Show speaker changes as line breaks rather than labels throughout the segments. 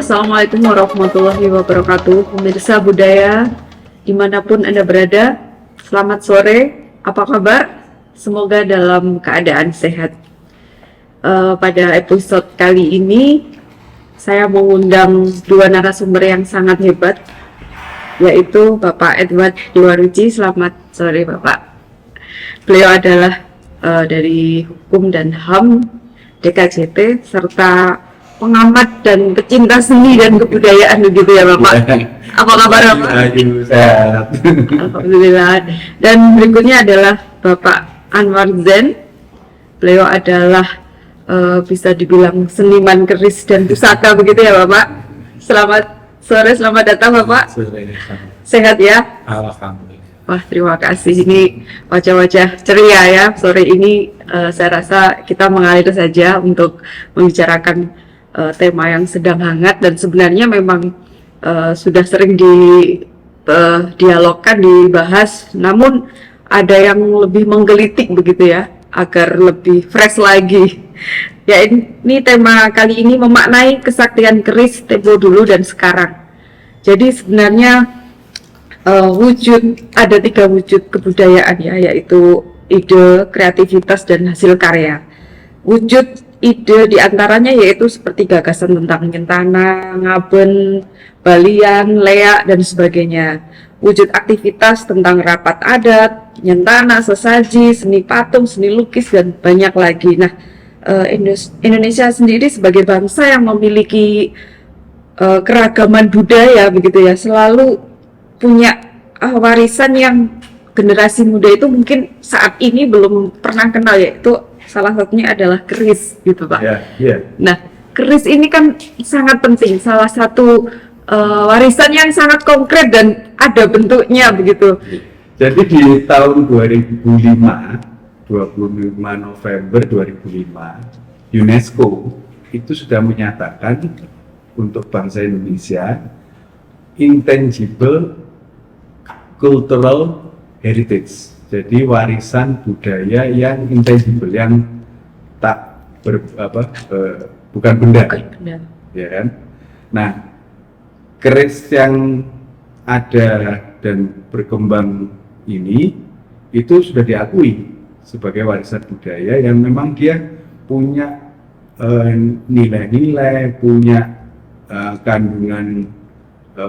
Assalamualaikum warahmatullahi wabarakatuh. Pemirsa budaya dimanapun Anda berada, selamat sore, apa kabar? Semoga dalam keadaan sehat. Pada episode kali ini saya mengundang dua narasumber yang sangat hebat, yaitu Bapak Edward Dewaruci. Selamat sore Bapak. Beliau adalah dari Hukum dan HAM DKJT serta pengamat dan pecinta seni dan kebudayaan begitu ya Bapak. Apa kabar Bapak?
Sehat.
Alhamdulillah. Dan berikutnya adalah Bapak Anwar Zain. Beliau adalah bisa dibilang seniman keris dan pusaka begitu ya Bapak. Selamat sore, selamat datang Bapak. Sehat ya?
Alhamdulillah.
Wah, terima kasih. Ini wajah-wajah ceria ya. Sore ini saya rasa kita mengalir saja untuk membicarakan tema yang sedang hangat dan sebenarnya memang sudah sering dialogkan, dibahas, namun ada yang lebih menggelitik begitu ya, agar lebih fresh lagi. Ya, ini tema kali ini memaknai kesaktian keris tempo dulu dan sekarang. Jadi sebenarnya ada 3 wujud kebudayaan ya, yaitu ide, kreativitas, dan hasil karya. Wujud ide diantaranya yaitu seperti gagasan tentang nyentana, ngaben, balian, leak, dan sebagainya. Wujud aktivitas tentang rapat adat, nyentana, sesaji, seni patung, seni lukis, dan banyak lagi. Nah, Indonesia sendiri sebagai bangsa yang memiliki keragaman budaya begitu ya, selalu punya warisan yang generasi muda itu mungkin saat ini belum pernah kenal, yaitu salah satunya adalah keris gitu Pak. Nah, keris ini kan sangat penting, salah satu warisan yang sangat konkret dan ada bentuknya begitu.
Jadi di tahun 2005, 25 November 2005, UNESCO itu sudah menyatakan untuk bangsa Indonesia intangible cultural heritage. Jadi warisan budaya yang intangible, yang bukan benda, ya kan? Nah, keris yang ada dan berkembang ini itu sudah diakui sebagai warisan budaya yang memang dia punya nilai-nilai, punya kandungan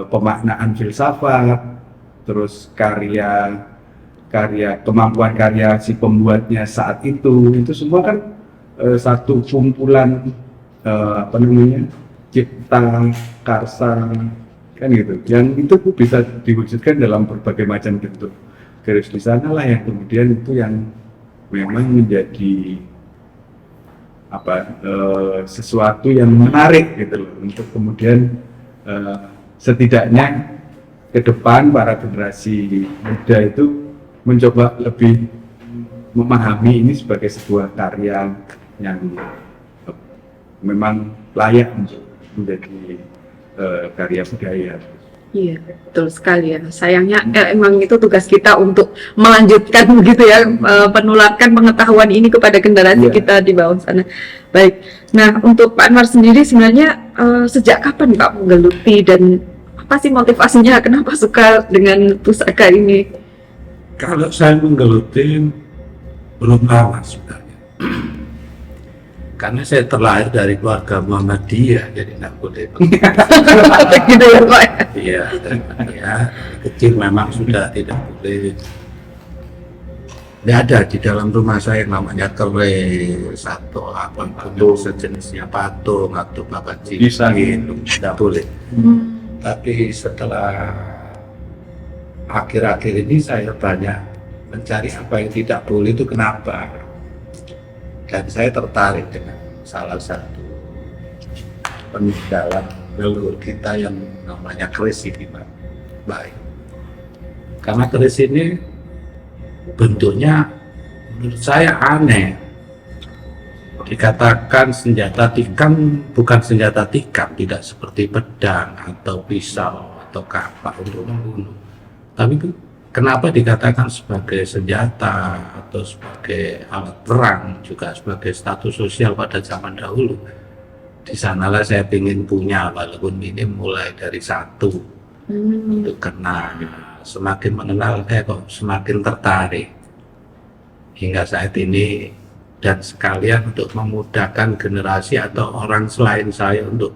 pemaknaan filsafat, terus kemampuan karya si pembuatnya saat itu semua kan satu kumpulan cipta karsa kan gitu, yang itu bisa diwujudkan dalam berbagai macam bentuk. Keris di sana lah yang kemudian itu yang memang menjadi sesuatu yang menarik gitu loh, untuk kemudian setidaknya ke depan para generasi muda itu mencoba lebih memahami ini sebagai sebuah karya yang memang layak untuk menjadi karya budaya.
Iya, betul sekali ya. Sayangnya emang itu tugas kita untuk melanjutkan begitu ya, penularkan pengetahuan ini kepada generasi kita di bawah sana. Baik. Nah, untuk Pak Anwar sendiri sebenarnya sejak kapan Pak menggeluti dan apa sih motivasinya, kenapa suka dengan pusaka ini?
Kalau saya menggeluti belum lama sebenarnya, karena saya terlahir dari keluarga Muhammadiyah, jadi nggak boleh.
Gitu ya Pak?
Iya, ya, kecil memang sudah tidak boleh. Tidak ada di dalam rumah saya yang namanya keris atau apapun sejenisnya, patung atau babat cincin, tidak boleh. Tapi setelah akhir-akhir ini saya banyak mencari apa yang tidak boleh itu kenapa, dan saya tertarik dengan salah satu peninggalan leluhur kita yang namanya keris ini Pak. Baik, karena keris ini bentuknya menurut saya aneh. Dikatakan senjata tikam, bukan senjata tikam, tidak seperti pedang atau pisau atau kapak untuk membunuh. Tapi kenapa dikatakan sebagai senjata atau sebagai alat perang, juga sebagai status sosial pada zaman dahulu? Di sanalah saya ingin punya, walaupun ini mulai dari satu. Itu karena semakin mengenal saya kok semakin tertarik hingga saat ini, dan sekalian untuk memudahkan generasi atau orang selain saya untuk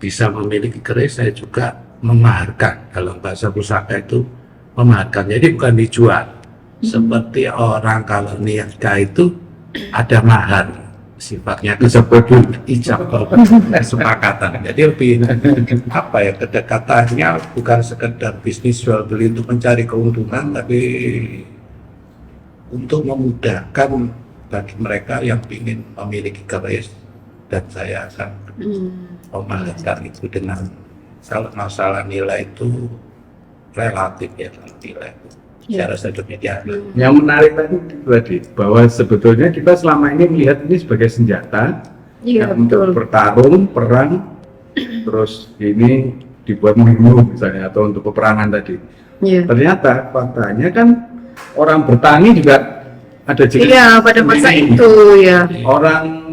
bisa memiliki keris, saya juga memaharkan. Dalam bahasa pusaka itu memaharkan, jadi bukan dijual. Seperti orang kalau nikah itu ada mahar, sifatnya kesepakatan. Jadi lebih apa ya, kedekatannya bukan sekedar bisnis jual beli untuk mencari keuntungan, tapi untuk memudahkan bagi mereka yang ingin memiliki keris, dan saya akan memaharkan itu dengan, kalau masalah nilai itu relatif ya, nilai itu. Saya rasa demikian.
Yang menarik tadi bahwa sebetulnya kita selama ini melihat ini sebagai senjata untuk bertarung, perang, terus ini dibuat membunuh misalnya, atau untuk peperangan tadi. Ternyata faktanya kan orang bertani juga ada jenis.
Iya, pada masa itu ya.
Orang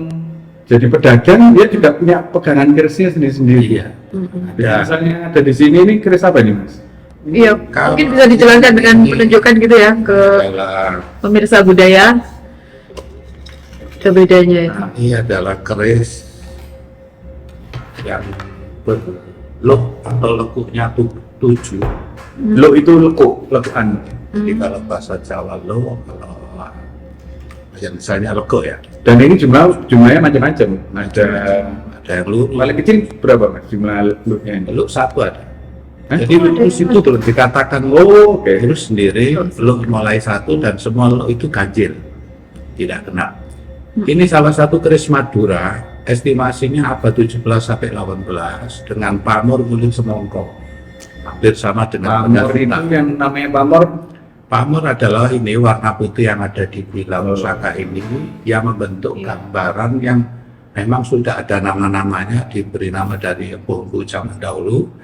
jadi pedagang dia juga punya pegangan kerisnya sendiri-sendiri.
Iya.
Misalnya ada di sini, ini keris apa nih Mas?
Iya, mungkin bisa dijelaskan dengan menunjukkan gitu ya ke pemirsa budaya ke bedanya itu.
Ini adalah keris yang berlok atau lekuknya 7.
Lo itu lekukan.
Jadi kalau bahasa Jawa lo, kalau yang misalnya lekuk ya.
Dan ini jumlahnya macam-macam. Ada
yang lu
paling kecil berapa Mas jumlah luknya ini?
lu satu ada. Jadi lurus itu terus dikatakan lurus sendiri, lu mulai satu dan semua lu itu ganjil, tidak kena. Ini salah satu keris Madura, estimasinya abad 17 sampai 18 dengan pamor kulit semongko, hampir sama dengan
pamor itu yang namanya pamor.
Pamor adalah ini warna putih yang ada di bilah pusaka ini, yang membentuk gambaran yang memang sudah ada nama-namanya, diberi nama dari bumbu zaman dahulu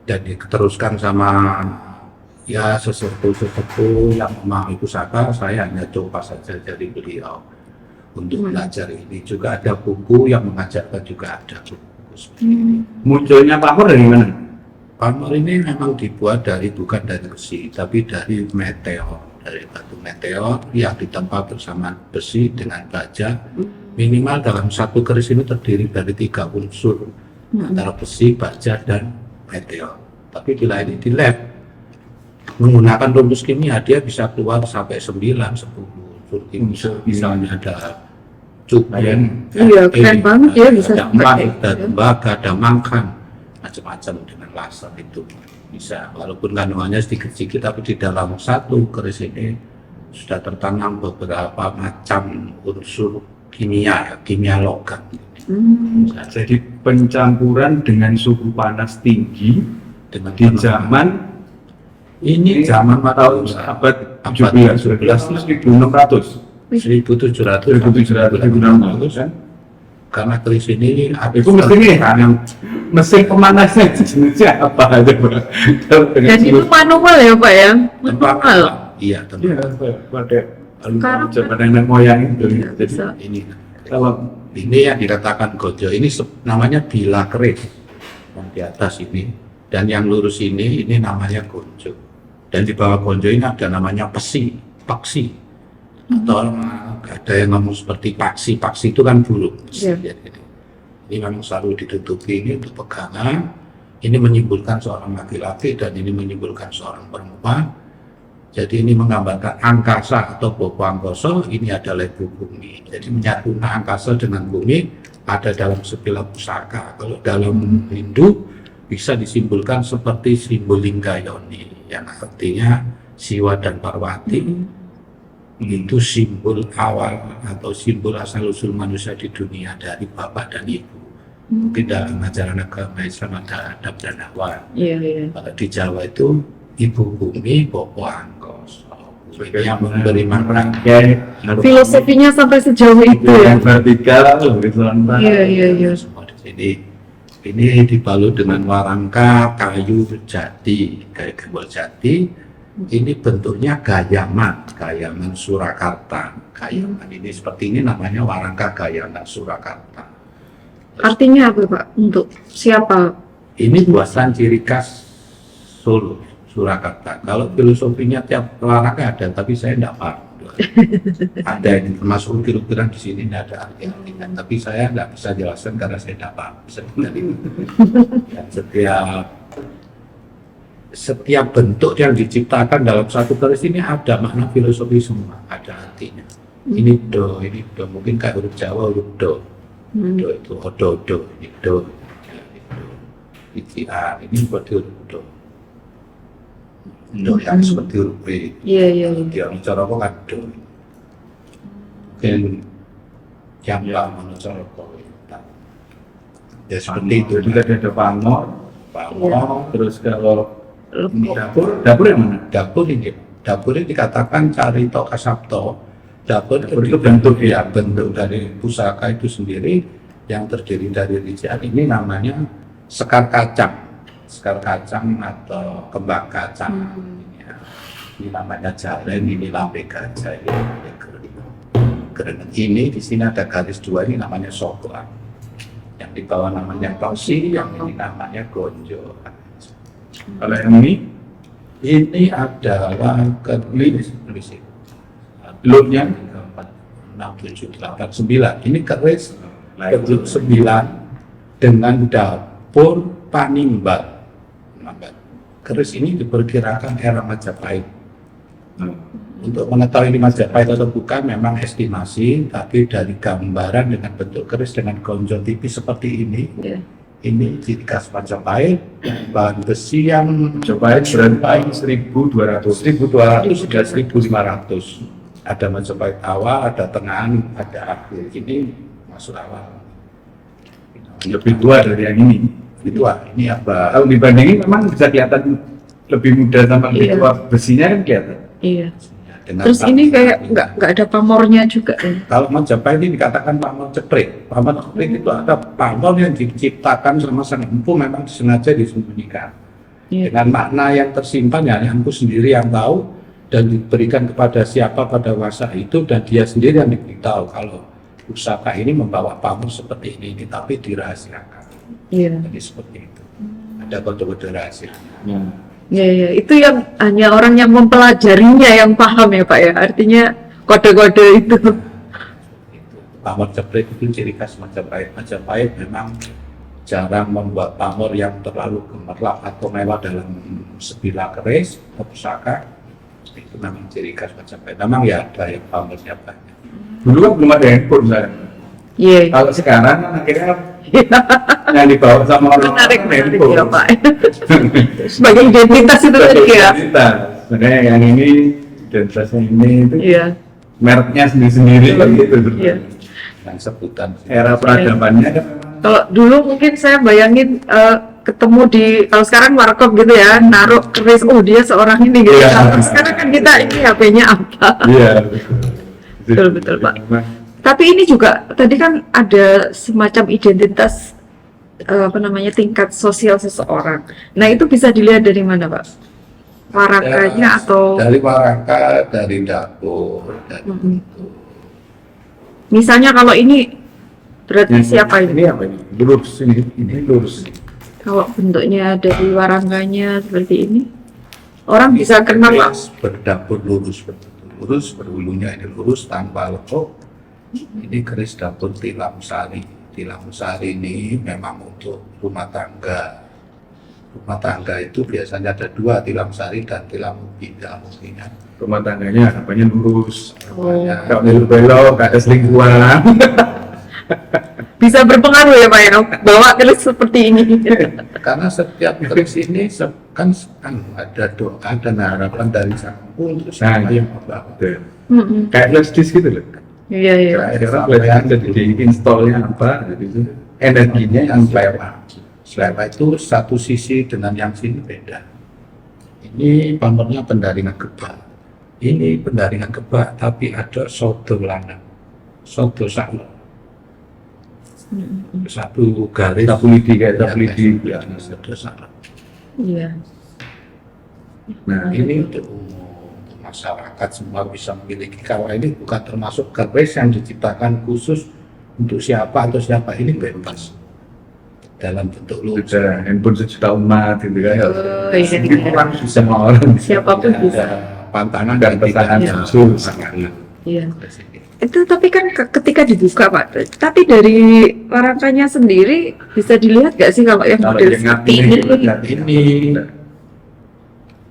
dan diteruskan sama ya sesepuh-sesepuh yang memahami pusaka. Saya hanya coba saja dari beliau untuk belajar ini. Juga ada buku yang mengajarkan, juga ada buku seperti ini.
Munculnya pamor dari mana?
Pamor ini memang dibuat bukan dari besi, tapi dari meteor, dari batu meteor yang ditempa bersama besi dengan baja. Minimal dalam satu keris ini terdiri dari 3 unsur, antara besi, baja, dan meteor. Tapi bila ini di lab menggunakan rumus kimia, dia bisa keluar sampai 9, 10 unsur kimia. Misalnya ada cuben,
keren banget ya, bisa
ada emas, ada tembaga, ada mangkan, macam-macam dengan laser itu bisa. Walaupun kandungannya sedikit-sedikit, tapi di dalam satu keris ini sudah tertanam beberapa macam unsur kimia logam.
Jadi pencampuran dengan suhu panas tinggi
Dengan
di zaman
ini zaman tahun
abad 17, 1600,
1700
kan?
Karena keris ini
Itu mesinnya yang mesin pemanasnya jenisnya apa aja Pak?
Dan itu manual ya Pak ya?
Manual. Iya,
Iya, pakai
Sekarang
zaman nenek moyang itu.
Iya,
Jadi
bisa.
kalau
ini yang dikatakan gonjo, ini namanya bilah keris yang di atas ini, dan yang lurus ini namanya gonjo, dan di bawah gonjo ini ada namanya paksi, atau ada yang ngomong seperti paksi itu kan burung. Ini memang selalu ditutupi ini untuk pegangan. Ini menyimbolkan seorang laki-laki dan ini menyimbolkan seorang perempuan. Jadi ini menggambarkan angkasa atau Bobo Angkoso, ini adalah ibu bumi. Jadi menyatukan angkasa dengan bumi ada dalam sebilah pusaka. Kalau dalam Hindu bisa disimbolkan seperti simbol Linggayoni, yang artinya Siwa dan Parwati. Itu simbol awal atau simbol asal-usul manusia di dunia dari bapak dan ibu. Mungkin dalam ajaran agama Islam ada Adam dan Hawa. Kalau di Jawa itu ibu bumi, Bobo Angkoso, yang memberi makna.
Filosofinya sampai sejauh itu ya.
yang vertikal, horizontal.
Iya.
Semua di sini. Ini dibalut dengan warangka kayu jati, kayu gembol jati. Ini bentuknya gayaman Surakarta. Gayaman ini seperti ini namanya warangka gayaman Surakarta.
Artinya apa Pak? Untuk siapa?
Ini buatan ciri khas Solo, Surakarta. Kalau filosofinya tiap olahraga ada, tapi saya tidak paham. Ada yang termasuk ukir-ukiran di sini tidak ada arti-artinya, tapi saya nggak bisa jelaskan karena saya tidak paham sebenarnya. Dan setiap bentuk yang diciptakan dalam satu keris ini ada makna filosofi semua, ada artinya. Ini do, mungkin kayak huruf Jawa, huruf do. Do itu odo, ini do, ini seperti huruf do. Do yang seperti huruf B.
Iya.
Dia bicara kok kan do. Mungkin yang nggak menunjukkan kok. Ya seperti itu.
Jadi tadi ada pamor, terus kalau ini dapur yang mana?
Dapur ini dikatakan Carito Kasapto. Dapur
itu bentuk
bentuk dari pusaka itu sendiri yang terdiri dari rincian. Ini namanya sekar kacang atau kembang kacang. Ini namanya jaren, ini lambe gajah, ini lambe geren. Ini di sini ada garis dua, ini namanya sokla. Yang di bawah namanya tosi, yang ini namanya gonjo.
Kalau yang
ini adalah keris.
loopnya
6, 7, 8, 9. Ini keris bentuk 9 dengan dapur Panimbal. Keris ini diperkirakan era Majapahit. Untuk mengetahui ini Majapahit atau bukan memang estimasi, tapi dari gambaran dengan bentuk keris dengan gonjol tipis seperti ini, ini ciri khas Majapahit. Bahan besi yang
Majapahit berarti 1200
hingga 1500. Ada Majapahit awal, ada tengahan, ada akhir. Ini masuk awal.
lebih tua dari yang ini.
Itu ini apa?
Kalau dibandingin memang bisa kelihatan lebih muda sama lebih tua, besinya kan kelihatan.
Iya.
Dengan
Terus ini kayak nggak ada pamornya juga ya?
kalau Majapahit ini dikatakan pamor ceprit. Pamor ceprit itu ada pamor yang diciptakan sama sang empu, memang sengaja disembunyikan. Dengan makna yang tersimpan ya empu sendiri yang tahu, dan diberikan kepada siapa pada masa itu, dan dia sendiri yang diberitahu kalau pusaka ini membawa pamor seperti ini, tapi dirahasiakan. Jadi seperti itu. Ada kode-kode rahasia.
Iya, itu yang hanya orang yang mempelajarinya yang paham ya Pak ya, artinya kode-kode itu.
Pamor ceprit itu ciri khas Majapahit. Majapahit memang jarang membuat pamor yang terlalu gemerlap atau mewah dalam sebilah keris atau pusaka. Itu memang ciri khas Majapahit. Memang ya ada yang pamornya banyak.
Dulu kan belum ada handphone kan.
Iya.
Kalau sekarang kan akhirnya yang dibawa sama orang
Menarik
handphone.
ya Pak. Sebagai identitas itu tadi ya.
Sebenarnya yang ini identitasnya ini itu mereknya sendiri-sendiri gitu.
Iya.
Yang sebutan
Era peradabannya kan
Kalau dulu mungkin saya bayangin ketemu di, kalau sekarang warkop gitu ya, naruh keris, oh dia seorang ini gitu. Sekarang kan kita ini HP-nya apa?
Iya.
Betul Pak. Tapi ini juga tadi kan ada semacam identitas tingkat sosial seseorang. Nah itu bisa dilihat dari mana Pak? Warangkanya atau?
Dari warangka, dari dapur, dari itu.
Misalnya kalau ini berarti siapa ini?
Ini apa ini? Lurus ini lurus.
Kalau bentuknya dari warangkanya seperti ini, orang bisa kenal Pak.
Berdapur lurus, berhulunya ini lurus tanpa lekuk. Ini keris dapur Tilam Sari. Tilam Sari ini memang untuk rumah tangga. Rumah tangga itu biasanya ada dua, Tilam Sari dan Tilam Ubi.
Rumah tangganya harapannya lurus.
Namanya
Kalau belok-belok, gak ada selingkuhan.
Bisa berpengaruh ya Pak ya, bawa keris seperti ini.
karena setiap keris ini kan ada doa dan harapan dari sang empu untuk siapa yang membawa.
Kayak flash disk gitu loh.
Iya.
Kira-kira jadi installnya apa gitu. Energinya yang
Selera itu satu sisi dengan yang sini beda. Ini pamornya pendaringan gebak. Ini pendaringan gebak, tapi ada sodo lanang, sodo saklo. Satu garis.
Sapu lidi kayak sapu lidi.
Ya, sodo saklo.
Iya.
Nah, ini untuk masyarakat semua bisa memiliki. Kalau ini bukan termasuk keris yang diciptakan khusus untuk siapa atau siapa, ini bebas. dalam bentuk lucu.
Sudah handphone 1 juta umat gitu kan.
Oh, iya.
Mungkin orang semua orang bisa.
Siapapun bisa.
Ada pantangan
Dan pesanan
tidak ada
khusus.
pasangan.
Iya. Itu tapi kan ketika dibuka Pak, tapi dari warangkanya sendiri bisa dilihat nggak sih kalau yang
Kalau
model
yang
seperti
ini,
ini?
Ini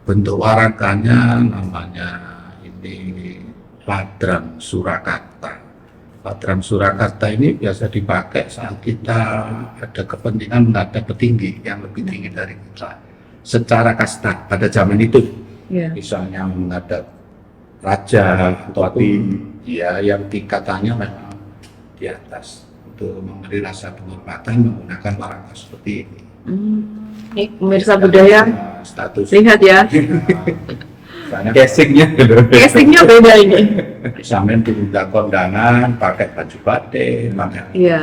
bentuk warangkanya namanya ini Ladram Surakarta. Ladram Surakarta ini biasa dipakai saat kita ada kepentingan menghadap petinggi yang lebih tinggi dari kita secara kasta pada zaman itu.
Iya.
Misalnya menghadap raja ataupun ya yang tingkatannya memang di atas, untuk memberi rasa penghormatan menggunakan warangka seperti ini.
Nih pemirsa budaya,
Status
lihat ya,
misalnya
Casingnya gitu.
casingnya beda ini.
sampean diundang kondangan pakai baju batik, pakai
Iya.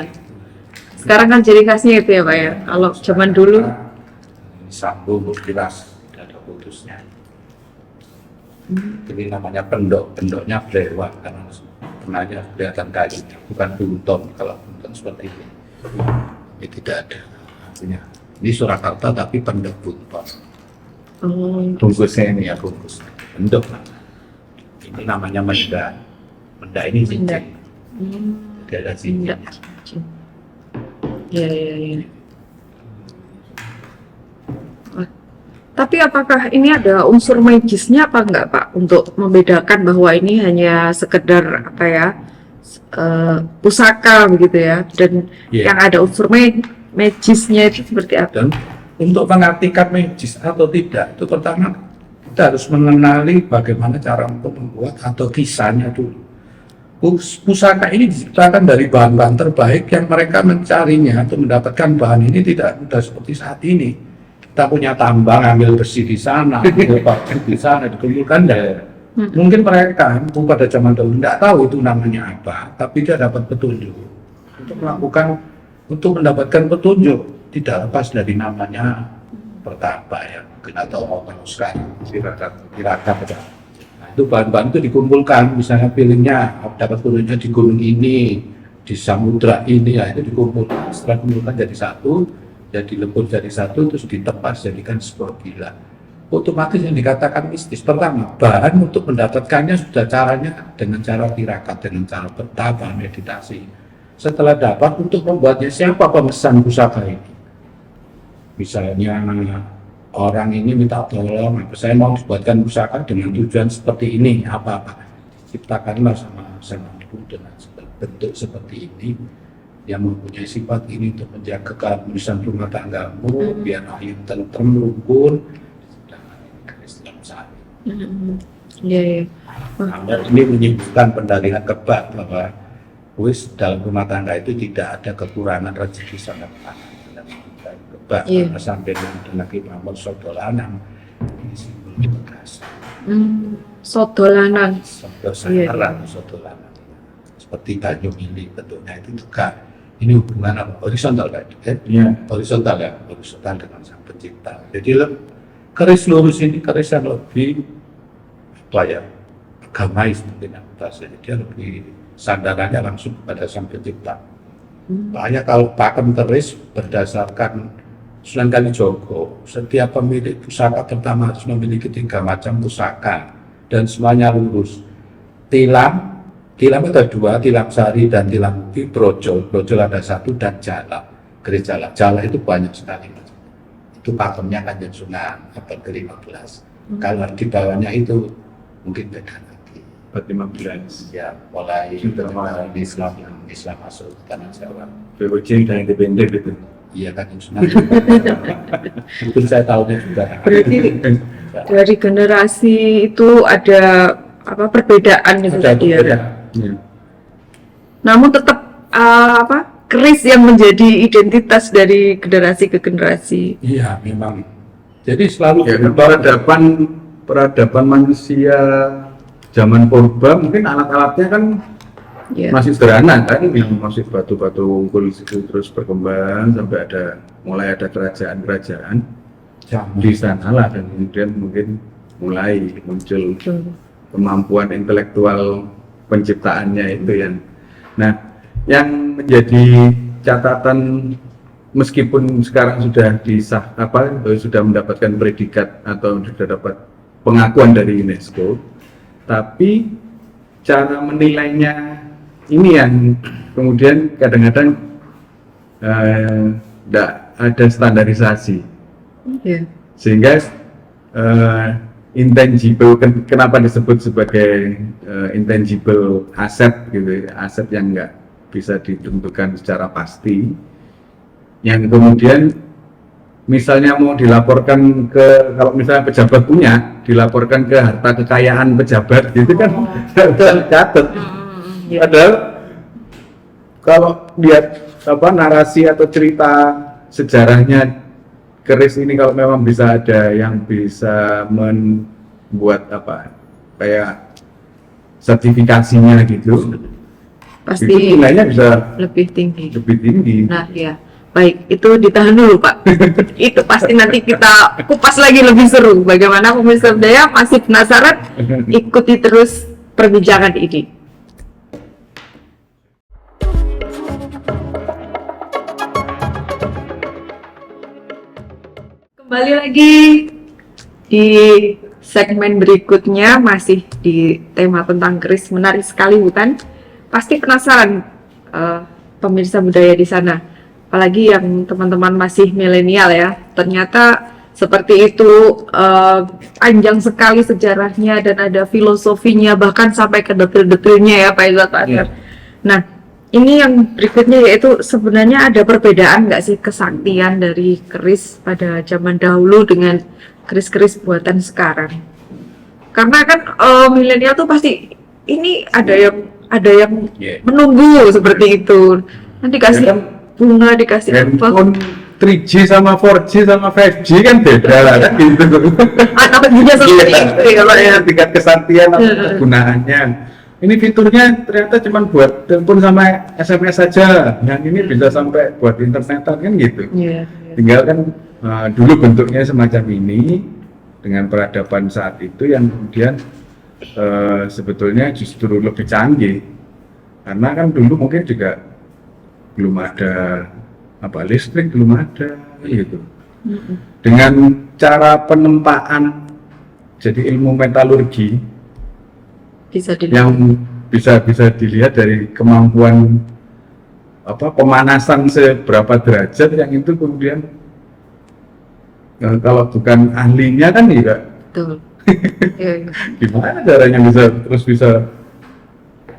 Sekarang kan ciri khasnya itu ya Pak ya. Kalau zaman dulu,
sambung jelas ada putusnya. Ini namanya pendok, pendoknya belewah karena benarnya kelihatan kayu, bukan bunton. Kalau bunton seperti ini tidak ada. Artinya ini Surakarta tapi pendok bunton.
Bungkusnya ini
Ya bungkus bentuk. Ini namanya menda. Menda ini
Menda.
cincin. Jadi ada cincin.
enggak. Iya, iya, iya. Wah, tapi apakah ini ada unsur magisnya apa enggak Pak untuk membedakan bahwa ini hanya sekedar apa ya pusaka begitu ya, dan
Iya.
yang ada unsur magisnya itu seperti apa?
Dan untuk mengartikan magis atau tidak, itu pertama kita harus mengenali bagaimana cara untuk membuat atau kisahnya dulu. Pusaka ini diciptakan dari bahan-bahan terbaik yang mereka mencarinya atau mendapatkan bahan ini tidak mudah seperti saat ini. Kita punya tambang, ambil besi di sana, ambil batu di sana, dikumpulkan. Mungkin mereka pada zaman dahulu tidak tahu itu namanya apa, tapi dia dapat petunjuk untuk melakukan, untuk mendapatkan petunjuk tidak lepas dari namanya pertapa ya, mungkin atau kalau sekarang tirakat. Nah, itu bahan-bahan itu dikumpulkan, misalnya pilihnya dapat petunjuknya di gunung ini, di samudra ini, ya itu dikumpulkan. Setelah dikumpulkan jadi satu, jadi lebur jadi satu, terus ditepas jadikan sebuah gila. Otomatis yang dikatakan mistis. Pertama, bahan untuk mendapatkannya sudah caranya dengan cara tirakat, dengan cara bertapa, meditasi. Setelah dapat, untuk membuatnya siapa pemesan pusaka ini? Misalnya orang ini minta tolong, saya mau dibuatkan pusaka dengan tujuan seperti ini, apa-apa. Ciptakanlah sama ibu dengan bentuk seperti ini yang mempunyai sifat ini untuk menjaga keharmonisan rumah tanggamu, biar ayam tentrem, rukun.
Iya, iya.
Ini menyebutkan pendalilan kebak bahwa dalam rumah tangga itu tidak ada kekurangan rezeki sama kebak.
Iya.
Sampai dengan kita sodolanan ini simbol bekas.
Sodolanan.
Sodolanan, sodolanan. Seperti banyu mili bentuknya itu juga. Ini hubungan apa? Horizontal kan?
Iya.
Horizontal ya, horizontal dengan sang pencipta. Jadi keris lurus ini keris yang lebih apa ya, agamais mungkin yang bahasanya, dia lebih sandarannya langsung kepada sang pencipta. Banyak kalau pakem keris berdasarkan Sunan Kalijogo, setiap pemilik pusaka pertama harus memiliki 3 macam pusaka dan semuanya lurus. Tilam ada 2, tilam sari dan tilam ubi. Brojol ada 1 dan jala, keris jala itu banyak sekali. Itu pakemnya Kanjeng Sunan abad ke-15. Kalau di bawahnya itu mungkin beda lagi.
Abad 15.
Ya, mulai
Sudah mulai.
Islam masuk ke tanah Jawa.
VOC dan independen gitu.
Iya Kanjeng Sunan. Mungkin saya tahunya juga.
Berarti dari generasi itu ada apa perbedaan itu
Ada
tadi ya.
perbedaan.
Iya.
Namun tetap keris yang menjadi identitas dari generasi ke generasi.
Iya, memang. Jadi selalu
Ya, peradaban manusia zaman purba mungkin alat-alatnya kan
Ya.
masih sederhana kan, yang masih batu-batu unggul itu terus berkembang sampai mulai ada kerajaan-kerajaan di sana lah, dan kemudian mungkin mulai muncul kemampuan intelektual penciptaannya itu yang. Nah, yang menjadi catatan meskipun sekarang sudah disah sudah mendapatkan predikat atau sudah dapat pengakuan dari UNESCO, tapi cara menilainya ini yang kemudian kadang-kadang tidak ada standarisasi, sehingga intangible, kenapa disebut sebagai intangible asset gitu, aset yang nggak bisa ditentukan secara pasti, yang kemudian misalnya mau dilaporkan ke, kalau misalnya pejabat punya, dilaporkan ke harta kekayaan pejabat gitu kan, catat. Padahal kalau lihat narasi atau cerita sejarahnya keris ini, kalau memang bisa ada yang bisa membuat kayak sertifikasinya gitu,
pasti
itu nilainya bisa
lebih tinggi. Nah ya, baik, itu ditahan dulu Pak. Itu pasti nanti kita kupas lagi lebih seru. Bagaimana pemirsa budaya masih penasaran? Ikuti terus perbincangan ini. Kembali lagi di segmen berikutnya, masih di tema tentang keris. Menarik sekali bukan? Pasti penasaran pemirsa budaya di sana, apalagi yang teman-teman masih milenial ya. Ternyata seperti itu, panjang sekali sejarahnya dan ada filosofinya, bahkan sampai ke detil-detilnya ya Pak Izzat. Nah, ini yang berikutnya, yaitu sebenarnya ada perbedaan nggak sih kesaktian dari keris pada zaman dahulu dengan keris-keris buatan sekarang? Karena kan milenial tuh pasti ini ada yang menunggu seperti itu. Nanti kasih bunga, dikasih
handphone 3G sama 4G sama 5G kan beda lah kan gitu.
Analoginya seperti itu
kalau ya tingkat kesaktian atau kegunaannya. Ini fiturnya ternyata cuma buat telepon sama SMS saja. Yang ini bisa sampai buat internetan kan gitu. Tinggal kan dulu bentuknya semacam ini dengan peradaban saat itu yang kemudian sebetulnya justru lebih canggih, karena kan dulu mungkin juga belum ada listrik, belum ada gitu. Dengan cara penempaan, jadi ilmu metalurgi yang bisa dilihat dari kemampuan pemanasan seberapa derajat, yang itu kemudian kalau bukan ahlinya kan tidak. Betul. Gimana caranya bisa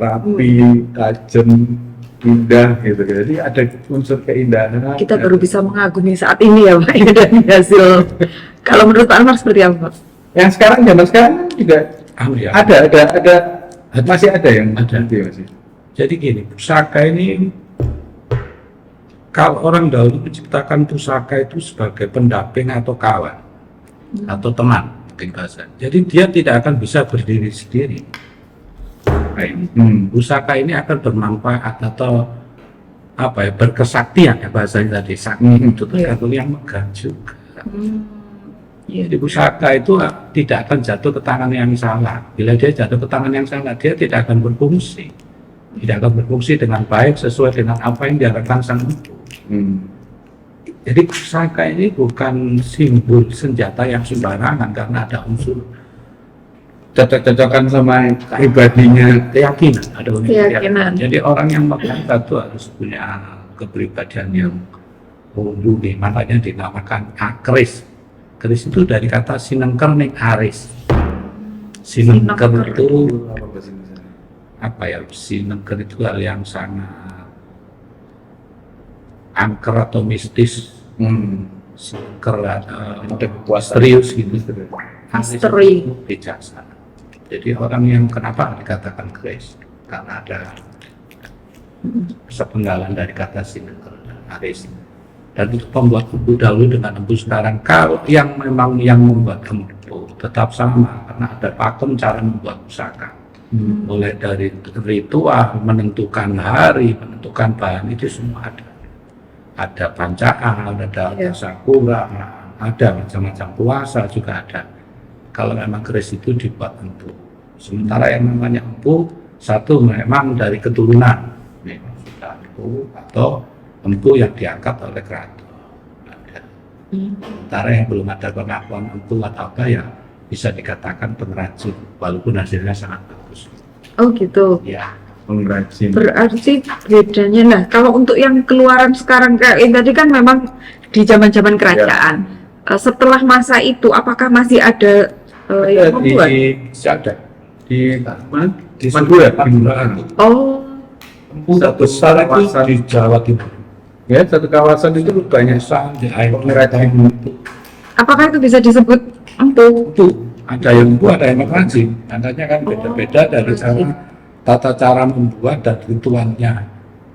rapi, tajam, indah gitu. Jadi ada unsur keindahan.
Kita baru bisa mengagumi saat ini ya Pak, dari hasil. Kalau menurut Pak Anwar seperti apa Pak?
Yang zaman sekarang juga ada masih ada yang masih.
Jadi gini, pusaka ini, kalau orang dahulu menciptakan pusaka itu sebagai pendamping atau kawan atau teman, mungkin bahasa. Jadi dia tidak akan bisa berdiri sendiri. Pusaka ini akan bermanfaat atau berkesaktian ya bahasanya tadi. Sakti itu tergantung yang megang juga. Jadi pusaka itu tidak akan jatuh ke tangan yang salah. Bila dia jatuh ke tangan yang salah, dia tidak akan berfungsi. Tidak akan berfungsi dengan baik sesuai dengan apa yang diharapkan sang empu. Jadi pusaka ini bukan simbol senjata yang sembarangan, karena ada unsur
cocok-cocokan sama pribadinya,
keyakinan. Ada keyakinan. Jadi orang yang memegang itu harus punya kepribadian yang mumpuni, makanya dinamakan keris. Keris itu dari kata sinengker ning aris. Sinengker itu sinengker itu hal yang sangat angker atau mistis. Sinengker serius gitu.
Misteri.
Bijaksana. Jadi orang yang kenapa dikatakan keris? Karena ada sepenggalan dari kata sinengker dan aris. Dan itu pembuat empu dahulu dengan empu sekarang, kalau yang memang yang membuat empu tetap sama, karena ada pakem cara membuat pusaka. Mulai dari ritual, menentukan hari, menentukan bahan, itu semua ada. Ada pancaan, ada sakura, ada macam-macam puasa juga ada. Kalau memang keris itu dibuat empu. Sementara yang namanya empu, satu memang dari keturunan, memang sudah empu atau empu yang diangkat oleh keraton. Sementara yang belum ada pengakuan empu atau apa ya bisa dikatakan pengrajin, walaupun hasilnya sangat bagus.
Oh gitu.
Ya,
pengrajin.
Berarti bedanya, nah kalau untuk yang keluaran sekarang kayak ini tadi kan memang di zaman-zaman kerajaan. Setelah masa itu, apakah masih ada yang membuat?
ada
Di mana?
di
Madura.
Madura itu.
Oh,
Empu
Satu
besar itu
kawasan.
di Jawa Timur.
Ya, satu kawasan itu banyak
Di air
pengrajin.
apakah itu bisa disebut empu?
Itu ada yang empu, ada yang pengrajin. Tandanya kan beda-beda dari cara tata cara membuat dan ritualnya.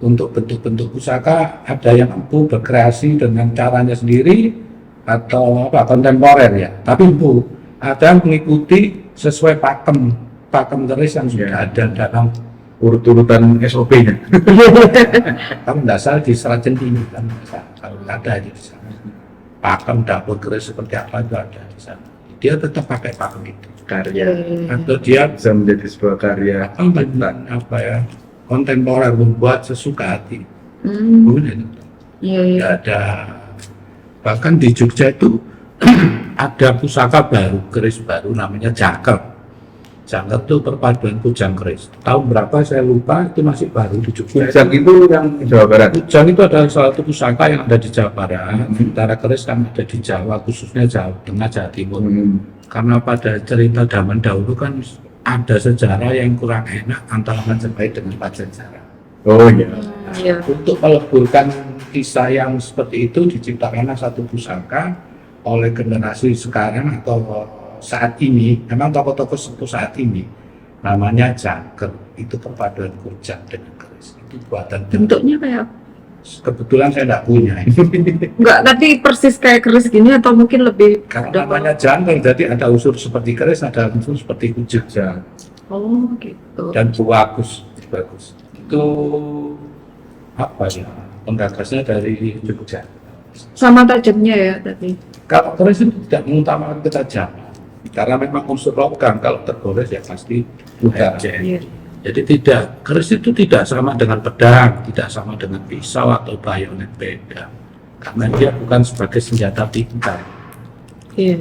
Untuk bentuk-bentuk pusaka ada yang empu berkreasi dengan caranya sendiri atau apa kontemporer ya. Tapi empu ada yang mengikuti sesuai pakem keris yang sudah ada dalam
urut-urutan SOP-nya.
kalau tidak salah di Serat Centini kan kalau ada di sana. Pakem dapur keris seperti apa itu ada di sana. Dia tetap pakai pakem itu.
Karya
Atau dia
bisa menjadi sebuah karya
apa ya kontemporer membuat sesuka hati. Boleh.
Iya, iya.
Ada bahkan di Jogja itu ada pusaka baru, keris baru namanya jangkep. Jangkep itu perpaduan kujang keris. Tahun berapa saya lupa, itu masih baru di Jogja.
Kujang itu yang Jawa Barat.
Kujang itu adalah salah satu pusaka yang ada di Jawa Barat. Sementara keris kan ada di Jawa, khususnya Jawa Tengah, Jawa Timur. Karena pada cerita zaman dahulu kan ada sejarah yang kurang enak antara Majapahit dengan Pajajaran.
Oh iya.
Iya.
Untuk meleburkan kisah yang seperti itu diciptakanlah satu pusaka oleh generasi sekarang atau saat ini. Memang tokoh-tokoh sepuh saat ini namanya jangkep, itu perpaduan kujang dengan keris. Itu buatan
Bentuknya kayak
kebetulan saya tidak punya.
enggak, tapi persis kayak keris gini atau mungkin lebih
Karena namanya jangkep, jadi ada unsur seperti keris, ada unsur seperti kujang.
Oh gitu.
Dan bagus. Itu apa ya? Penggagasnya dari Jogja.
Sama tajamnya ya tadi.
Kalau keris itu tidak mengutamakan ketajaman, karena memang unsur logam kalau tergores ya pasti mudah.
Iya.
Jadi keris itu tidak sama dengan pedang, tidak sama dengan pisau atau bayonet, beda. Karena dia bukan sebagai senjata tingkat.
Iya.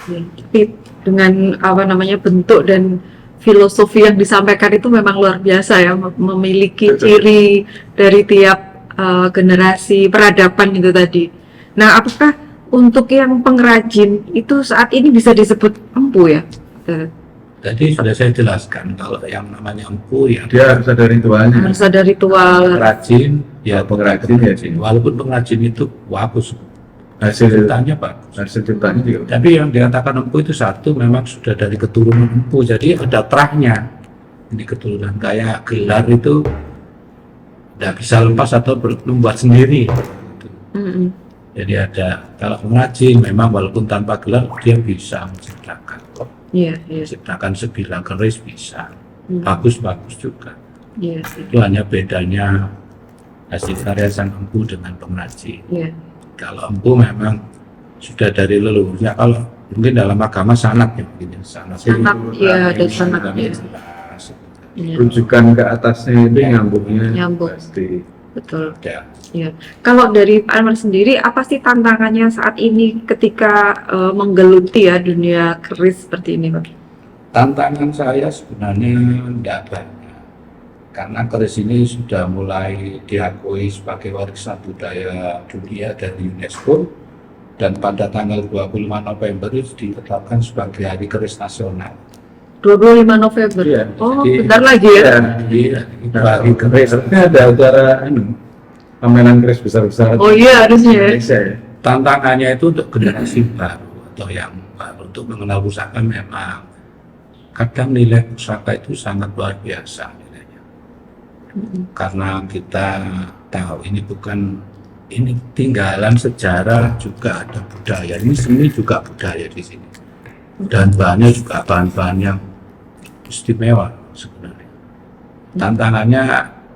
Ya, tapi dengan apa namanya bentuk dan filosofi yang disampaikan itu memang luar biasa ya, memiliki ciri dari tiap generasi peradaban itu tadi. Nah, apakah untuk yang pengrajin itu saat ini bisa disebut empu ya?
Jadi sudah saya jelaskan kalau yang namanya empu ya
Dia harus ada ritualnya.
Harus ada ritual.
pengrajin, ya
Pengrajin, ya.
Walaupun pengrajin itu bagus,
Hasil
ceritanya bagus.
hasil ciptanya juga.
Tapi yang dikatakan empu itu satu memang sudah dari keturunan empu, jadi ada terahnya. Ini keturunan kayak gelar itu tidak bisa lepas atau membuat sendiri. Jadi ada kalau pengrajin memang walaupun tanpa gelar dia bisa menciptakan,
Iya, iya.
menciptakan sebilah keris bisa, bagus-bagus juga.
Iya,
Itu hanya bedanya hasil karya sang empu dengan pengrajin.
iya.
Kalau empu memang sudah dari leluhurnya, kalau mungkin dalam agama sanat ya mungkin ya, sanat.
Sanat, iya, ada sanat, ya.
Jelas.
Iya.
Rujukan ke atasnya itu nyambungnya
Nyambung.
pasti.
Betul.
Ya.
Ya, kalau dari Pak Anwar sendiri, apa sih tantangannya saat ini ketika menggeluti ya dunia keris seperti ini, Pak?
Tantangan saya sebenarnya tidak banyak, karena keris ini sudah mulai diakui sebagai warisan budaya dunia dari UNESCO, dan pada tanggal 25 November itu ditetapkan sebagai Hari Keris Nasional.
25 November.
Iya,
Oh,
jadi-
bentar lagi ya.
Iya, itu Hari Keris.
Sebenarnya ada acara pameran keris besar-besar
Oh iya, harusnya ya.
Indonesia ya.
Tantangannya itu untuk generasi baru atau yang baru untuk mengenal pusaka memang kadang nilai pusaka itu sangat luar biasa nilainya. Karena kita tahu ini tinggalan sejarah, juga ada budaya, ini seni juga budaya di sini, dan bahannya juga bahan-bahan yang istimewa sebenarnya. Tantangannya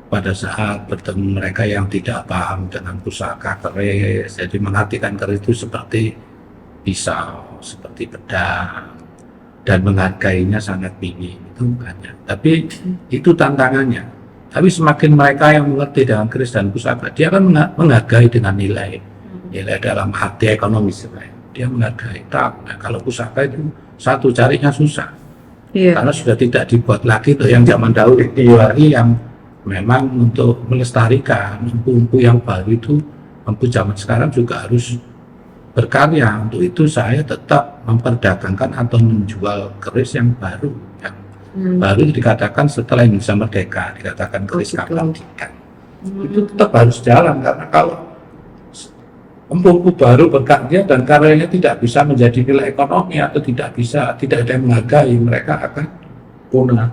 pada saat bertemu mereka yang tidak paham dengan pusaka keris, jadi mengartikan keris itu seperti pisau, seperti pedang, dan menghargainya sangat minim, itu banyak. Tapi itu tantangannya. Tapi semakin mereka yang mengerti dengan keris dan pusaka, dia akan menghargai dengan nilai. nilai dalam arti ekonomis sebenarnya. Dia menghargai tak. Nah, kalau pusaka itu satu carinya susah.
Iya.
Karena sudah tidak dibuat lagi tuh yang zaman dahulu teori yang memang untuk melestarikan empu-empu yang baru itu, empu zaman sekarang juga harus berkarya. Untuk itu saya tetap memperdagangkan atau menjual keris yang baru. Yang baru dikatakan setelah Indonesia merdeka, dikatakan keris kapal ikan. Itu tetap harus jalan, karena kalau empu-empu baru berkarya dan karyanya tidak bisa menjadi nilai ekonomi atau tidak ada yang menghargai, mereka akan punah.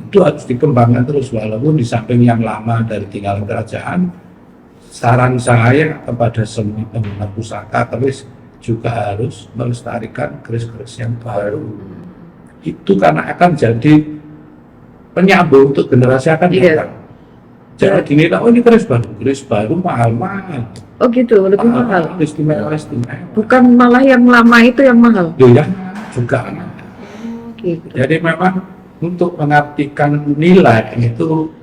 Itu harus dikembangkan terus, walaupun di samping yang lama dari tinggalan kerajaan. Saran saya kepada semua penggemar pusaka keris juga harus melestarikan keris-keris yang baru. Itu karena akan jadi penyambung untuk generasi akan datang. Jangan dinilai, oh ini keris baru mahal-mahal.
Oh gitu, lebih mahal.
Istimewa.
Bukan malah yang lama itu yang mahal.
Ya juga.
Gitu.
Jadi memang untuk mengartikan nilai itu,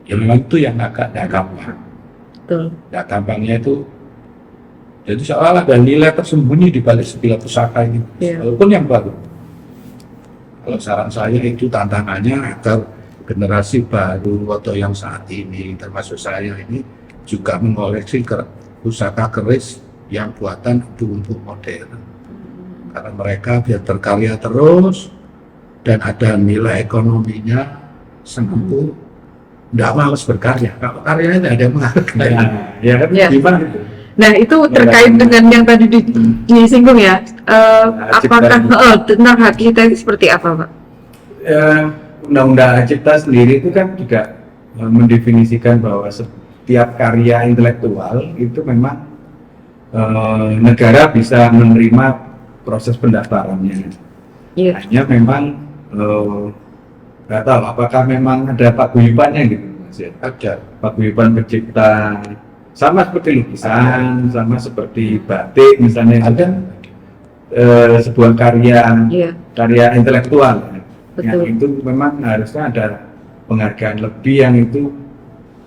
ya memang itu yang agak gampang.
Betul.
Ya gampangnya itu, jadi seolah ada nilai tersembunyi di balik sebilah pusaka ini, walaupun yang baru. Kalau saran saya itu tantangannya agar generasi baru atau yang saat ini, termasuk saya ini, juga mengoleksi pusaka keris yang buatan empu-empu modern. Karena mereka biar berkarya terus dan ada nilai ekonominya, semampu tidak malas berkarya. Kalau karyanya tidak ada yang menghargai.
Ya kan gimana itu?
Nah itu terkait dengan yang tadi disinggung ya. Apakah tentang hak kita itu seperti apa, Pak?
Undang-undang Cipta sendiri itu kan juga mendefinisikan bahwa setiap karya intelektual itu memang negara bisa menerima proses pendaftarannya. Hanya memang nggak tahu apakah memang ada paguyubannya gitu, Mas ya. Ada paguyuban pencipta, sama seperti lukisan, sama seperti batik misalnya. Ada sebuah karya intelektual. Yang itu memang harusnya ada penghargaan lebih yang itu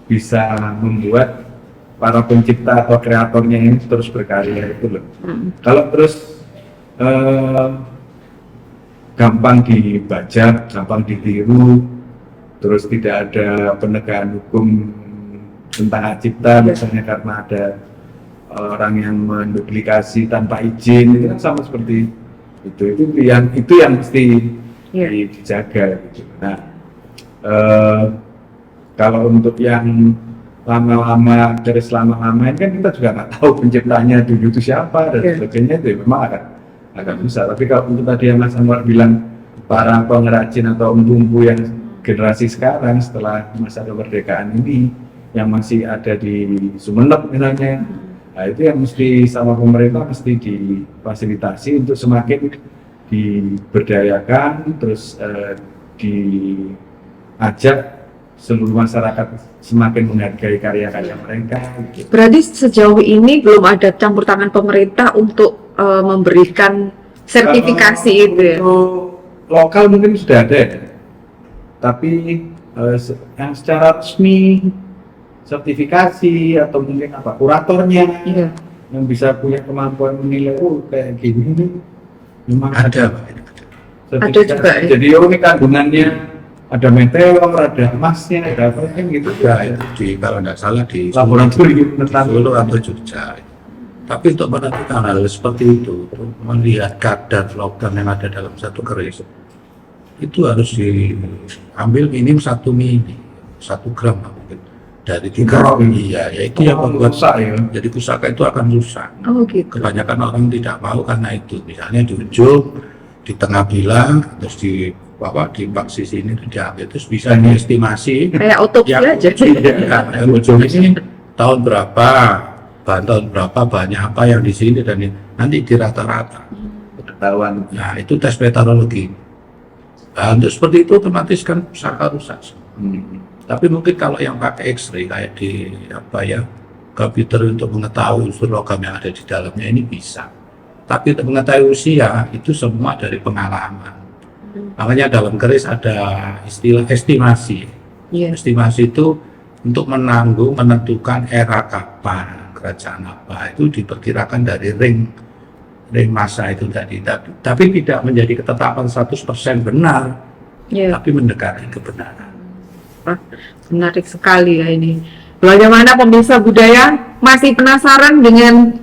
bisa membuat para pencipta atau kreatornya ini terus berkarya itu loh. Kalau terus gampang dibajak, gampang ditiru, terus tidak ada penegakan hukum tentang hak cipta misalnya karena ada orang yang menduplikasi tanpa izin, itu kan sama seperti itu yang mesti dijaga gitu. Nah, kalau untuk yang lama-lama keris lama-lama ini kan kita juga nggak tahu penciptanya dulu itu siapa dan sebagainya, itu memang akan susah. Tapi kalau untuk tadi yang Mas Anwar bilang para pengrajin atau empu-empu yang generasi sekarang setelah masa kemerdekaan ini yang masih ada di Sumeneb misalnya, nah itu yang mesti sama pemerintah mesti difasilitasi untuk semakin diberdayakan, terus diajak seluruh masyarakat semakin menghargai karya-karya mereka. Gitu.
Berarti sejauh ini belum ada campur tangan pemerintah untuk memberikan sertifikasi itu ya?
Lokal mungkin sudah ada ya, tapi yang secara resmi sertifikasi atau mungkin kuratornya yang bisa punya kemampuan menilai kayak gini memang ada.
Ada juga ya?
Jadi ini kandungannya ada meteor, ada emasnya, ada apa kan gitu.
Ya, itu kalau tidak salah di
laboratorium
Solo atau Jogja. Tapi untuk menentukan hal seperti itu, melihat kadar logam yang ada dalam satu keris, itu harus diambil minim 1 mili, 1 gram mungkin dari 3 gram. Iya, ya itu yang membuat jadi pusaka itu akan rusak.
Oh gitu.
Kebanyakan orang tidak mau karena itu, misalnya di ujung, di tengah bilang, terus di sisi ini diambil, terus bisa diestimasi
kayak otopsi aja.
Ya, ujung ini tahun berapa, bahan tahun berapa, banyak apa yang di sini dan ini. Nanti di rata-rata
ketahuan.
Nah itu tes meteorologi. Nah, untuk seperti itu otomatis kan pusaka rusak. Tapi mungkin kalau yang pakai X-ray kayak di komputer untuk mengetahui unsur logam yang ada di dalamnya ini bisa. Tapi untuk mengetahui usia itu semua dari pengalaman. Makanya dalam keris ada istilah estimasi. Estimasi itu untuk menentukan era kapan kerajaan apa itu diperkirakan dari ring masa itu tadi, tapi tidak menjadi ketetapan 100% benar, tapi mendekati kebenaran.
Menarik sekali ya ini. Bagaimana pemirsa budaya masih penasaran dengan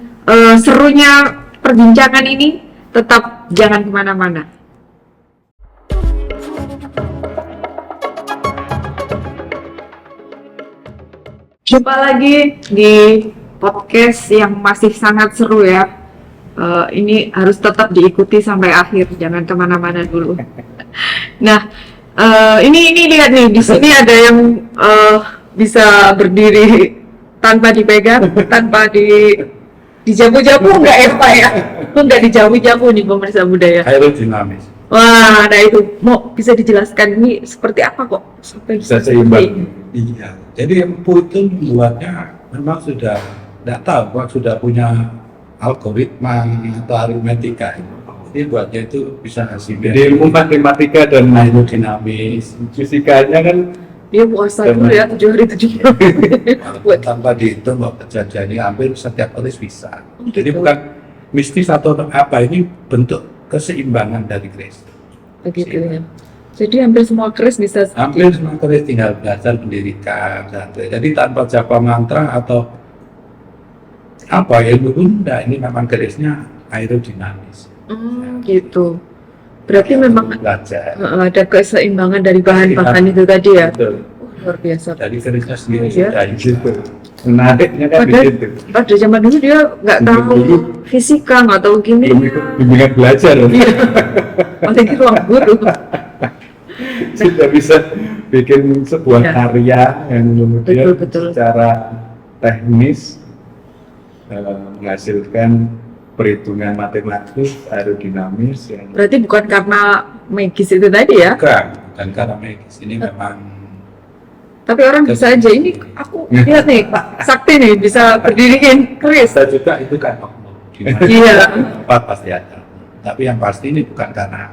serunya perbincangan ini? Tetap jangan kemana-mana. Jumpa lagi di podcast yang masih sangat seru ya. Ini harus tetap diikuti sampai akhir, jangan kemana-mana dulu. Nah, ini lihat nih, di sini ada yang bisa berdiri tanpa dipegang, tanpa dijamu-jamu, enggak ya Pak ya? Enggak dijamu-jamu nih pemirsa budaya.
Aerodinamis.
Wah, nah itu mau bisa dijelaskan ini seperti apa kok sampai
Bisa seimbang.
Iya, jadi empu itu membuatnya memang sudah tidak tahu, Pak, sudah punya algoritma atau aritmetika. Jadi buatnya itu bisa hasil.
Jadi ilmu matematika dan
aerodinamis.
fisikanya kan
dia puasa dulu ya 7 hari 7 malam.
Tanpa dihitung Pak, kejadiannya hampir setiap hari bisa. Jadi
Gitu.
bukan mistis atau apa, ini bentuk keseimbangan dari Kristus.
Begitu ya. Jadi hampir semua keris bisa
Hampir semua keris tinggal belajar mendirikan. Jadi tanpa japa mantra atau apa ilmu pun enggak, ini memang kerisnya aerodinamis.
gitu. Berarti memang
Belajar.
ada keseimbangan dari bahan-bahan itu tadi ya.
betul.
Luar biasa.
Jadi kerisnya sendiri
Iya.
sudah
Gitu. Menariknya kan di
Padahal
situ.
pada zaman dulu dia nggak tahu fisika, nggak tahu
Belum ikut
kimia,
bimbingan belajar.
apalagi ruang guru.
Sudah bisa bikin sebuah
Ya.
karya yang kemudian
Betul.
secara teknis menghasilkan perhitungan matematis aerodinamis yang
Berarti bukan karena magis itu tadi ya,
bukan karena magis, ini memang
tapi orang bisa aja ini aku lihat nih Pak Sakti nih bisa berdiriin keris.
bisa juga itu kan oknum. Di mana
Iya.
tempat pasti ada. Tapi yang pasti ini bukan karena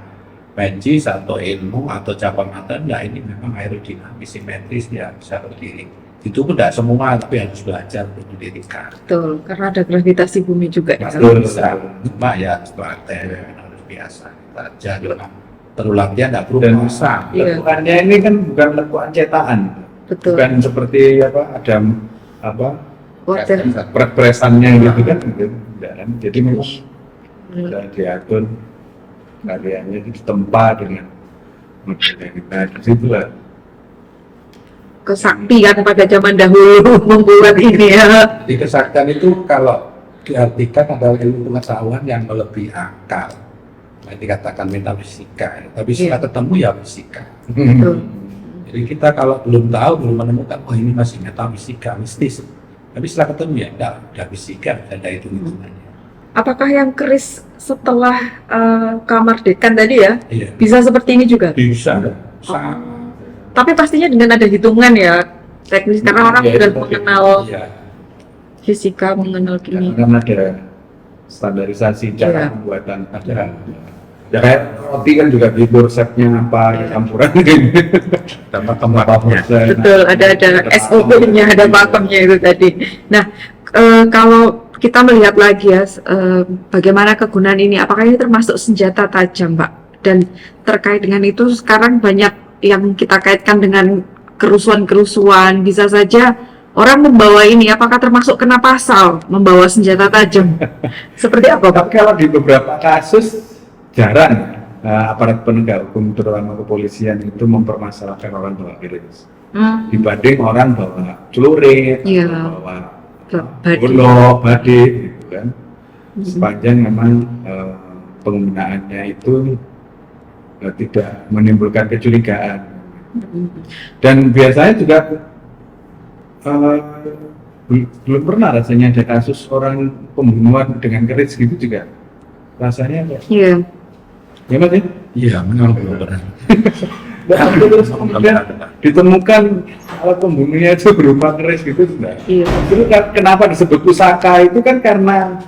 magis atau ilmu atau cabang mata, enggak, ini memang aerodinamis, simetris, dia bisa berdiri. Itu pun tidak semua, tapi harus belajar untuk mendirikan.
Betul, karena ada gravitasi bumi juga ya.
Pasti bisa, cuma ya praktek harus biasa. Belajar, perlu latihan, tidak perlu
dan
masa.
Iya.
lekuannya ini kan bukan lekuan cetakan,
Betul.
bukan seperti ada
Water.
presannya gitu kan, enggak kan? Jadi memang sudah diatur karyanya di tempat dengan model yang kita di situ lah.
Kesaktian pada zaman dahulu membuat ini ya.
Jadi kesaktian itu kalau diartikan adalah ilmu pengetahuan yang melebihi akal. Nah, dikatakan metafisika. Tapi setelah ketemu ya fisika.
Betul.
Jadi kita kalau belum tahu, belum menemukan, oh ini masih metafisika, mistis. Tapi setelah ketemu ya udah fisika, ada hitung-hitungannya.
Apakah yang keris setelah kemerdekaan tadi ya
Iya.
bisa seperti ini juga?
Bisa. Sama.
Tapi pastinya dengan ada hitungan ya teknis karena orang
Ya,
sudah
itu
mengenal
Iya.
fisika, mengenal kimia.
Karena ada standarisasi cara
Iya.
pembuatan ada. Ya kayak roti kan juga gitu resepnya apa campuran ini.
Tambah kembangnya.
Betul, ada SOP-nya, ada pakemnya itu tadi. Nah, kalau kita melihat lagi ya, bagaimana kegunaan ini, apakah ini termasuk senjata tajam, Pak? Dan terkait dengan itu sekarang banyak yang kita kaitkan dengan kerusuhan-kerusuhan, bisa saja orang membawa ini, apakah termasuk kena pasal membawa senjata tajam? Seperti apa, Pak?
Tapi kalau di beberapa kasus jarang aparat penegak hukum terutama kepolisian itu mempermasalahkan orang bawa keris dibanding orang bawa celurit,
Iya.
bawa
Badi.
golok, badik gitu kan. Sepanjang memang penggunaannya itu tidak menimbulkan kecurigaan. Dan biasanya juga belum pernah rasanya ada kasus orang pembunuhan dengan keris gitu juga. Rasanya
Iya.
ya Mas ya?
Iya, memang belum pernah.
Dan terus kemudian ditemukan alat pembunuhnya itu berupa keris gitu sudah.
Iya.
Itu kenapa disebut pusaka itu kan karena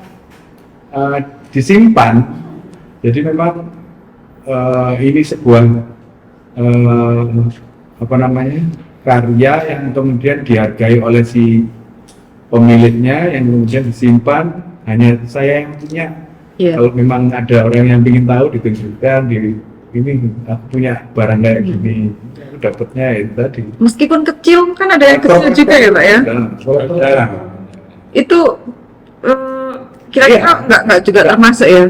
disimpan. Jadi memang ini sebuah karya yang kemudian dihargai oleh si pemiliknya yang kemudian disimpan, hanya saya yang punya.
Iya.
Kalau memang ada orang yang ingin tahu, ditunjukkan ini aku punya barang kayak gini, aku dapatnya itu tadi.
Meskipun kecil kan ada yang kecil juga ya Pak ya.
Ada.
Itu kira-kira nggak juga termasuk ya?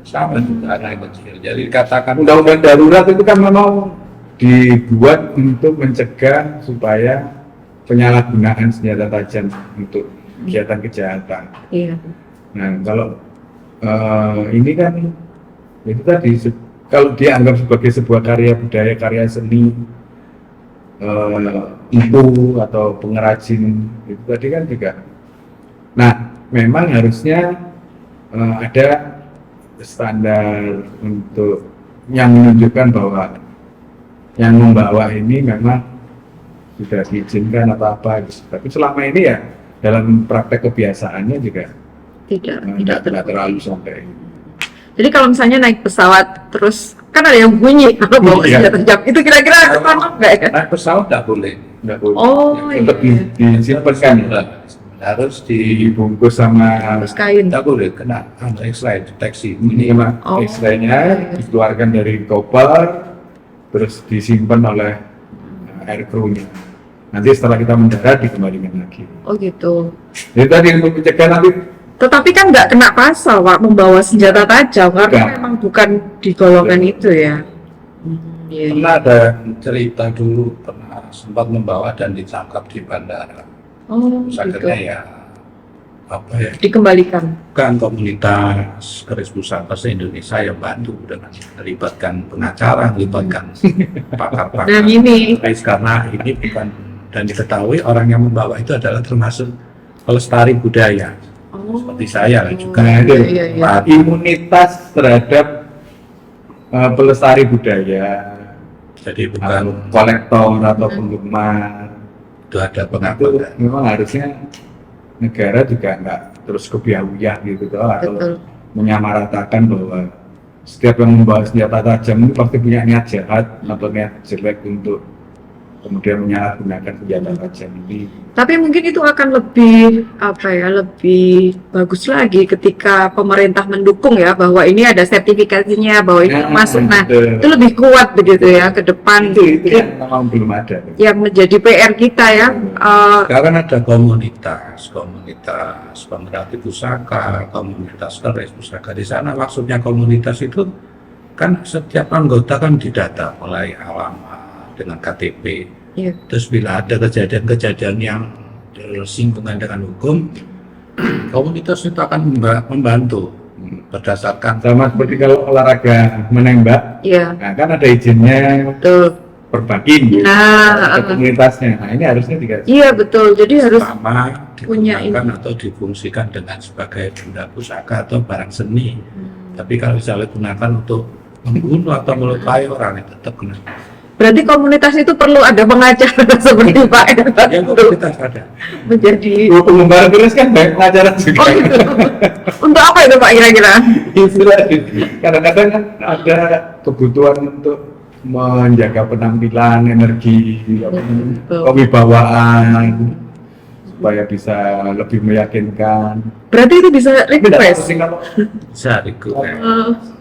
Sama juga ada yang kecil. Jadi katakan
Undang-undang darurat itu kan memang dibuat untuk mencegah supaya penyalahgunaan senjata tajam untuk kegiatan kejahatan.
Iya.
Nah, kalau ini kan itu tadi kalau dianggap sebagai sebuah karya budaya, karya seni, itu atau pengrajin itu tadi kan juga. Nah, memang harusnya ada standar untuk yang menunjukkan bahwa yang membawa ini memang sudah diizinkan atau apa gitu. Tapi selama ini ya dalam praktek kebiasaannya juga tidak terlalu sampai.
Jadi kalau misalnya naik pesawat terus kan ada yang bunyi kalau bawa senjata tajam, itu kira-kira ketangkap nggak ya?
naik pesawat nggak boleh.
Nggak boleh.
Oh
Tetap
iya.
disimpan kan,
Harus
dibungkus sama
Terus kain.
nggak boleh kena X-ray deteksi.
ini sama
Oh.
X-ray-nya dikeluarkan dari koper, terus disimpan oleh air crew-nya. Nanti setelah kita mendarat dikembalikan lagi.
Oh gitu.
Jadi tadi untuk mencegah nanti
Tetapi kan nggak kena pasal Pak membawa senjata tajam karena
Nggak.
memang bukan di golongan itu ya. Iya.
Pernah ada cerita dulu pernah sempat membawa dan ditangkap di bandara.
Oh
Terus
gitu.
akhirnya ya apa ya?
Dikembalikan.
Bukan komunitas keris pusaka se-Indonesia yang bantu dengan melibatkan pengacara, melibatkan pakar-pakar.
Dan ini
Karena ini bukan dan diketahui orang yang membawa itu adalah termasuk pelestari budaya seperti saya juga.
Nah, itu
iya, iya.
imunitas terhadap pelestari budaya,
Jadi bukan
kolektor atau penggemar.
itu ada
Itu
pengakuan.
memang harusnya negara juga nggak terus kebiayaan gitu toh, atau
Betul.
menyamaratakan bahwa setiap yang membawa senjata tajam itu pasti punya niat jahat atau niat jelek untuk kemudian menyalahgunakan senjata tajam ini.
Tapi mungkin itu akan lebih lebih bagus lagi ketika pemerintah mendukung ya bahwa ini ada sertifikasinya bahwa ini masuk. Nah,
betul.
itu lebih kuat begitu ya ke depan.
itu yang memang belum ada.
Yang menjadi PR kita ya.
Sekarang ada komunitas pemerhati pusaka, komunitas keris pusaka. Di sana maksudnya komunitas itu kan setiap anggota kan didata mulai alamat dengan KTP.
Iya.
Terus bila ada kejadian-kejadian yang bersinggungan dengan hukum, komunitas itu akan membantu berdasarkan
Sama seperti kalau olahraga menembak,
Iya.
nah kan ada izinnya
Betul.
perbakin,
Nah,
ada komunitasnya. Nah ini harusnya dikasih.
Iya betul. Jadi harus
sama
punya
digunakan atau difungsikan dengan sebagai benda pusaka atau barang seni. Tapi kalau misalnya digunakan untuk membunuh atau melukai orang itu tetap kena.
berarti komunitas itu perlu ada pengacara seperti Pak Erta
Yang
untuk
komunitas ada.
menjadi.
Pengembara keris kan banyak pengacara juga.
Oh gitu. Untuk apa itu Pak kira-kira?
Kadang-kadang kan ada kebutuhan untuk menjaga penampilan, energi,
Betul.
kewibawaan supaya bisa lebih meyakinkan.
Berarti itu bisa
Tapi tidak
request.
penting kalau
Bisa digunakan.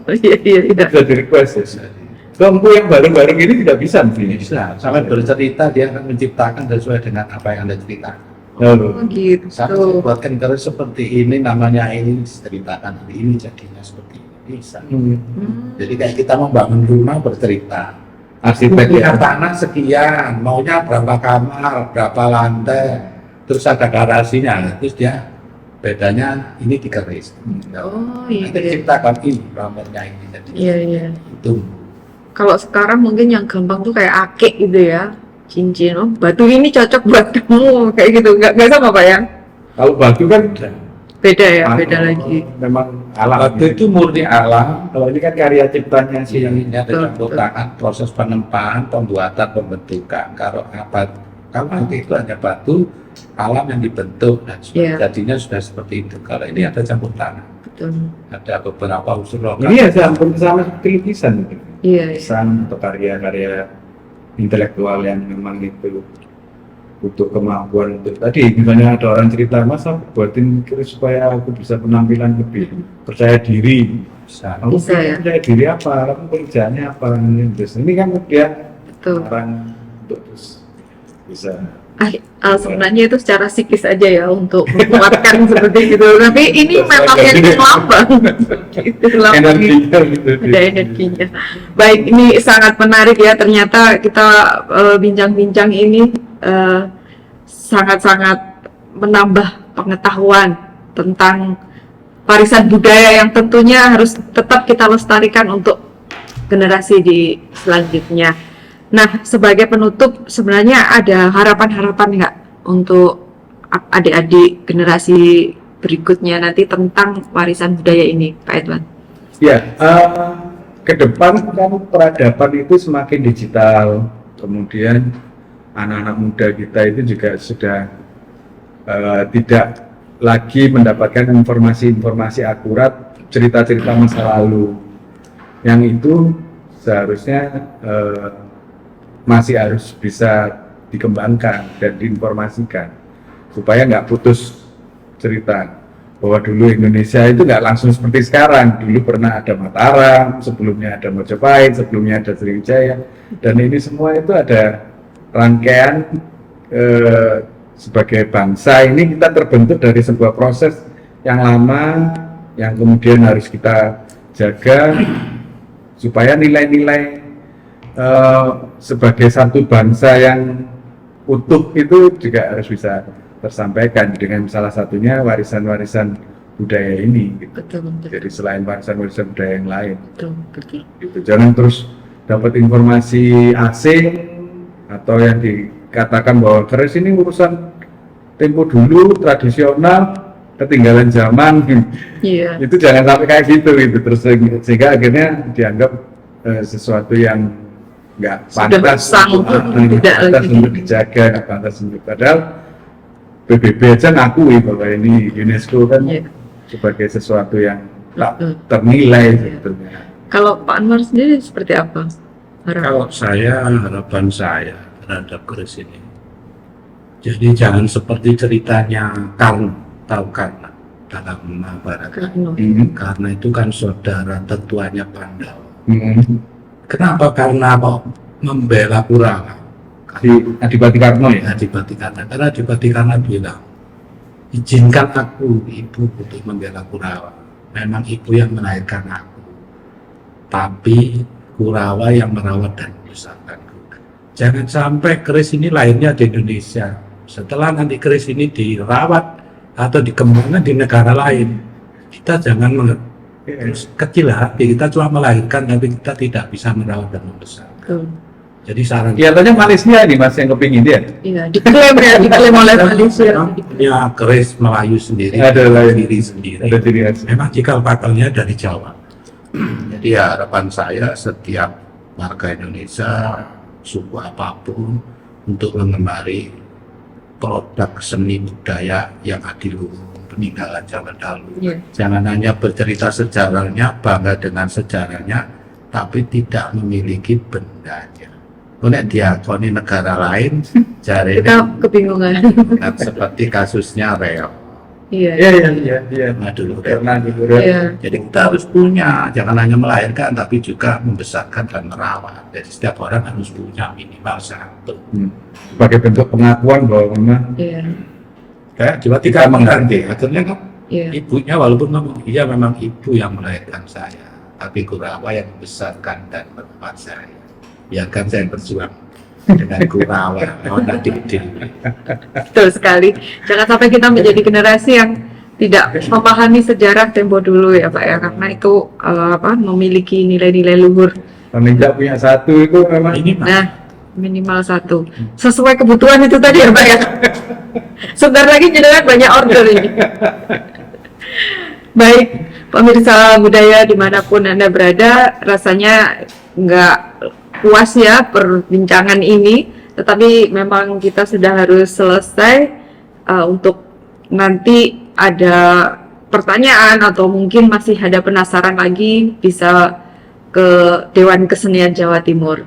Iya iya iya.
bisa di request ya. Bangku yang bareng-bareng ini tidak bisa mesti.
Bisa. Sampai bercerita dia akan menciptakan sesuai dengan apa yang Anda ceritakan.
Oh gitu.
Saya buatkan keris seperti ini, namanya ini ceritakan ini jadinya seperti ini bisa. Jadi kayak kita membangun rumah bercerita.
Arsitek
Punya
ya.
tanah sekian, maunya berapa kamar, berapa lantai, terus ada garasinya, terus dia bedanya ini dikeris.
Oh iya.
Nanti ciptakan ini, nomornya ini jadi
Iya iya.
itu.
Kalau sekarang mungkin yang gampang tuh kayak akik gitu ya, cincin. Oh batu ini cocok buat kamu kayak gitu. Nggak sama Pak ya?
Kalau batu kan
Beda ya, beda lagi.
memang alam.
Waktu itu murni alam,
Kalau ini kan karya ciptanya sih.
ini ada
Betul,
campur tangan, proses penempaan, pembuatan, pembentukan. Kalau nanti itu hanya batu, alam yang dibentuk dan
Iya.
jadinya sudah seperti itu. Kalau ini ada campur tangan,
Betul.
ada beberapa unsur lokal.
Ini ya hampir sama seperti lukisan.
Iya. Iya.
Lukisan atau karya-karya intelektual yang memang itu butuh kemampuan untuk tadi misalnya ada orang cerita, mas aku buatin keris supaya aku bisa penampilan lebih percaya diri. Kamu
Bisa, ya.
percaya diri apa? Kamu kerjaannya apa? Terus ini kan dia
Betul.
orang untuk terus bisa.
Sebenarnya itu secara psikis aja ya untuk menguatkan seperti itu. Tapi ini memang yang lambang. Itu lambang.
Energinya gitu.
Ada energinya. Baik, ini sangat menarik ya. Ternyata kita bincang-bincang ini sangat-sangat menambah pengetahuan tentang warisan budaya yang tentunya harus tetap kita lestarikan untuk generasi di selanjutnya. Nah, sebagai penutup, sebenarnya ada harapan-harapan nggak untuk adik-adik generasi berikutnya nanti tentang warisan budaya ini, Pak Edwan?
Ya, ke depan kan peradaban itu semakin digital, kemudian anak-anak muda kita itu juga sudah tidak lagi mendapatkan informasi-informasi akurat, cerita-cerita masa lalu, yang itu seharusnya masih harus bisa dikembangkan dan diinformasikan supaya nggak putus cerita bahwa dulu Indonesia itu nggak langsung seperti sekarang. Dulu pernah ada Mataram, sebelumnya ada Mojopahit, sebelumnya ada Sriwijaya, dan ini semua itu ada rangkaian sebagai bangsa ini kita terbentuk dari sebuah proses yang lama yang kemudian harus kita jaga supaya nilai-nilai sebagai satu bangsa yang utuh itu juga harus bisa tersampaikan dengan salah satunya warisan-warisan budaya ini gitu.
Betul.
Jadi selain warisan-warisan budaya yang lain
Betul.
gitu. Jangan terus dapat informasi asing atau yang dikatakan bahwa keris ini urusan tempo dulu, tradisional, ketinggalan zaman.
Iya.
Itu jangan sampai kayak gitu terus sehingga akhirnya dianggap sesuatu yang nggak pantas untuk dijaga, nggak pantas untuk, padahal PBB aja ngakui bahwa ini UNESCO kan sebagai sesuatu yang tak ternilai sebetulnya.
Kalau Pak Anwar sendiri seperti apa?
Kalau harapan saya terhadap keris ini, jadi jangan seperti ceritanya Karna, tahu Karna dalam Mahabharata. Karna itu kan saudara tetuanya Pandawa. Kenapa? Karena kok membela Kurawa?
Adipati Karna ya?
Adipati Karna. Karena Adipati Karna bilang, izinkan aku, ibu, untuk membela Kurawa. Memang ibu yang melahirkan aku, tapi Kurawa yang merawat dan membesarkanku. Jangan sampai keris ini lahirnya di Indonesia. Setelah nanti keris ini dirawat atau dikembangkan di negara lain, kita jangan kecil hati, kita cuma melahirkan tapi kita tidak bisa merawat dan membesarkan. Jadi saran
kelihatannya Malaysia ini mas yang kepingin dia.
Iya, diklaim oleh Malaysia.
Punya keris Melayu sendiri,
ada
diri sendiri.
Ada diri sendiri.
Memang cikal bakalnya dari Jawa. Jadi harapan saya setiap warga Indonesia, suku apapun, untuk mengembali produk seni budaya yang adiluhur peninggalan zaman dahulu. Jangan hanya bercerita sejarahnya, bangga dengan sejarahnya, tapi tidak memiliki bendanya. Kalau diakoni negara lain, jari
kita kebingungan.
Seperti kasusnya Reo.
Iya.
Nah, dulu
Karena
jadi kita harus punya, jangan hanya melahirkan, tapi juga membesarkan dan merawat. Jadi setiap orang harus punya minimal satu.
Sebagai bentuk pengakuan bahwa memang
kayak kita mengerti, akhirnya kan ibunya walaupun ngomong, iya memang ibu yang melahirkan saya, tapi Kurawa yang membesarkan dan merawat saya. Biarkan saya berjuang dengan Kurawa,
Betul sekali. Jangan sampai kita menjadi generasi yang tidak memahami sejarah tempo dulu ya Pak ya, karena itu memiliki nilai-nilai luhur.
Tidak punya satu itu memang.
Minimal satu. Sesuai kebutuhan itu tadi ya Pak ya. Sebentar lagi jenengan banyak order ini. Baik, pemirsa budaya dimanapun Anda berada, rasanya nggak puas ya perbincangan ini, tetapi memang kita sudah harus selesai. Untuk nanti ada pertanyaan atau mungkin masih ada penasaran lagi, bisa ke Dewan Kesenian Jawa Timur.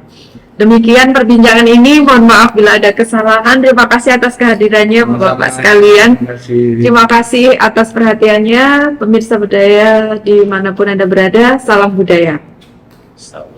Demikian perbincangan ini, mohon maaf bila ada kesalahan. Terima kasih atas kehadirannya Bapak sekalian. Terima kasih atas perhatiannya, pemirsa budaya dimanapun Anda berada. Salam budaya.
So.